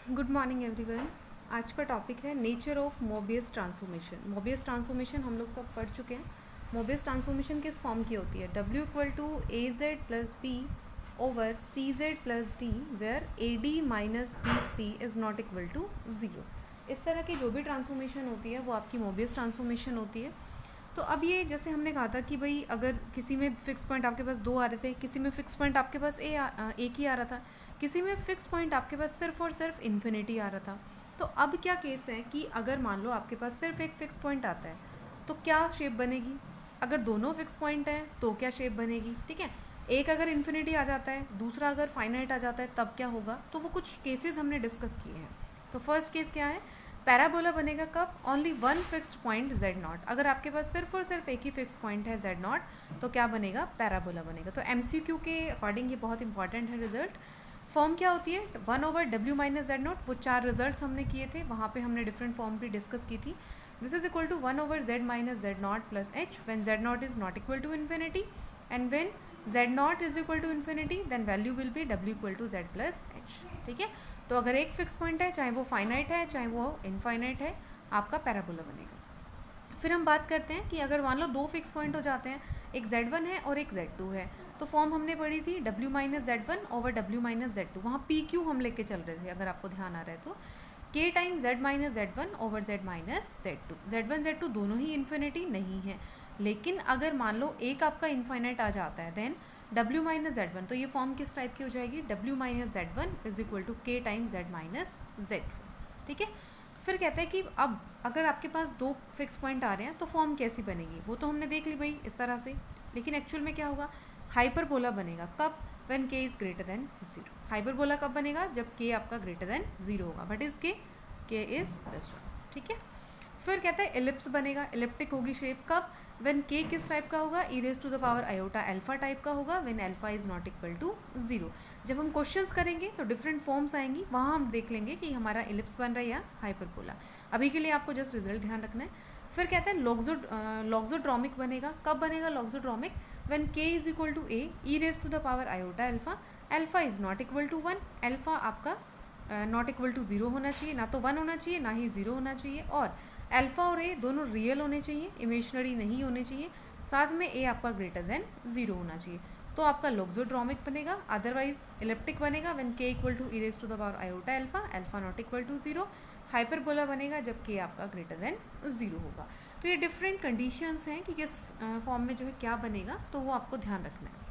Good morning everyone. आज का topic है nature of Mobius transformation. Mobius transformation हम लोग सब पढ़ चुके हैं। मोबियस ट्रांसफॉर्मेशन किस फॉर्म की होती है? W equal to a z plus b over c z plus d where a d minus b c is not equal to zero. इस तरह की जो भी ट्रांसफॉर्मेशन होती है वो आपकी मोबियस ट्रांसफॉर्मेशन होती है। तो अब ये जैसे हमने कहा था कि भाई अगर किसी में फिक्स पॉइंट आपके पास दो आ रहे थे, किसी में फिक्स पॉइंट आपके पास एक ही आ रहा था, किसी में फिक्स पॉइंट आपके पास सिर्फ और सिर्फ इन्फिनिटी आ रहा था। तो अब क्या केस है कि अगर मान लो आपके पास सिर्फ एक फिक्स पॉइंट आता है तो क्या शेप बनेगी? अगर दोनों फिक्स पॉइंट हैं तो क्या शेप बनेगी? ठीक है, एक अगर इन्फिनिटी आ जाता है, दूसरा अगर फाइनाइट आ जाता है, तब क्या होगा? तो वो कुछ केसेस हमने डिस्कस किए हैं। तो फर्स्ट केस क्या है? पैराबोला बनेगा कब? Only one fixed point Z not. अगर आपके पास सिर्फ और सिर्फ एक ही फिक्स पॉइंट है जेड नॉट, तो क्या बनेगा? पैराबोला बनेगा। तो एमसीक्यू के अकॉर्डिंग ये बहुत इंपॉर्टेंट है रिजल्ट। फॉर्म क्या होती है? 1/w minus z not. वो 4 रिजल्ट्स हमने किए थे, वहाँ पे हमने डिफरेंट फॉर्म भी डिस्कस की थी। This is equal to 1/z minus z not plus h when z not is not equal to infinity, and when z not is equal to infinity then value will be w equal to z plus h. ठीक है, तो अगर एक fix point है, चाहे वो finite है चाहे वो इनफाइनाइट है, आपका पैराबोला बनेगा। फिर हम बात करते हैं कि अगर मान लो दो फिक्स पॉइंट हो जाते हैं, एक z1 है और एक z2 है, तो फॉर्म हमने पढ़ी थी w minus z one over w minus z two. वहाँ पी क्यू हम लेके चल रहे थे, अगर आपको ध्यान आ रहा है तो k time z minus z one over z minus z two. z1 z2 दोनों ही इन्फिनिटी नहीं है, लेकिन अगर मान लो एक आपका इनफाइनाइट आ जाता है then w minus z one, तो ये फॉर्म किस टाइप की हो जाएगी? w minus z one is equal to k time z minus z two. ठीक है, फिर कहते हैं कि अब अगर आपके पास दो फिक्स पॉइंट आ रहे हैं तो फॉर्म कैसी बनेगी? वो तो हमने देख ली भाई इस तरह से, लेकिन एक्चुअल में क्या होगा? हाइपरबोला बनेगा। कब? When k is greater than zero. Hyperbola कब बनेगा? जब k आपका ग्रेटर देन जीरो होगा, but is k is this one. ठीक है, फिर कहता है एलिप्स बनेगा, एलिप्टिक होगी शेप। कब? व्हेन k किस टाइप का होगा? e raise to the power iota alpha type का होगा, when alpha is not equal to zero. जब हम क्वेश्चंस करेंगे तो डिफरेंट फॉर्म्स आएंगी, वहाँ हम देख लेंगे कि हमारा एलिप्स बन रहा है या हाइपरबोला। अभी के लिए आपको जस्ट रिजल्ट ध्यान रखना है। फिर कहते हैं लॉक्सोड्रोमिक बनेगा। कब बनेगा loxodromic? When k is equal to a e raise to the power iota alpha, alpha is not equal to one. Alpha आपका नॉट इक्वल टू जीरो होना चाहिए, ना तो वन होना चाहिए ना ही जीरो होना चाहिए, और अल्फा और ए दोनों रियल होने चाहिए, इमेजिनरी नहीं होने चाहिए। साथ में ए आपका ग्रेटर देन जीरो होना चाहिए, तो आपका लॉक्सोड्रोमिक बनेगा। अदरवाइज इलिप्टिक बनेगा when k equal to e raise to the power iota alpha, alpha not equal to zero. Hyperbola बनेगा जब k आपका ग्रेटर देन जीरो होगा। तो ये डिफरेंट कंडीशंस हैं कि किस फॉर्म में जो है क्या बनेगा, तो वो आपको ध्यान रखना है।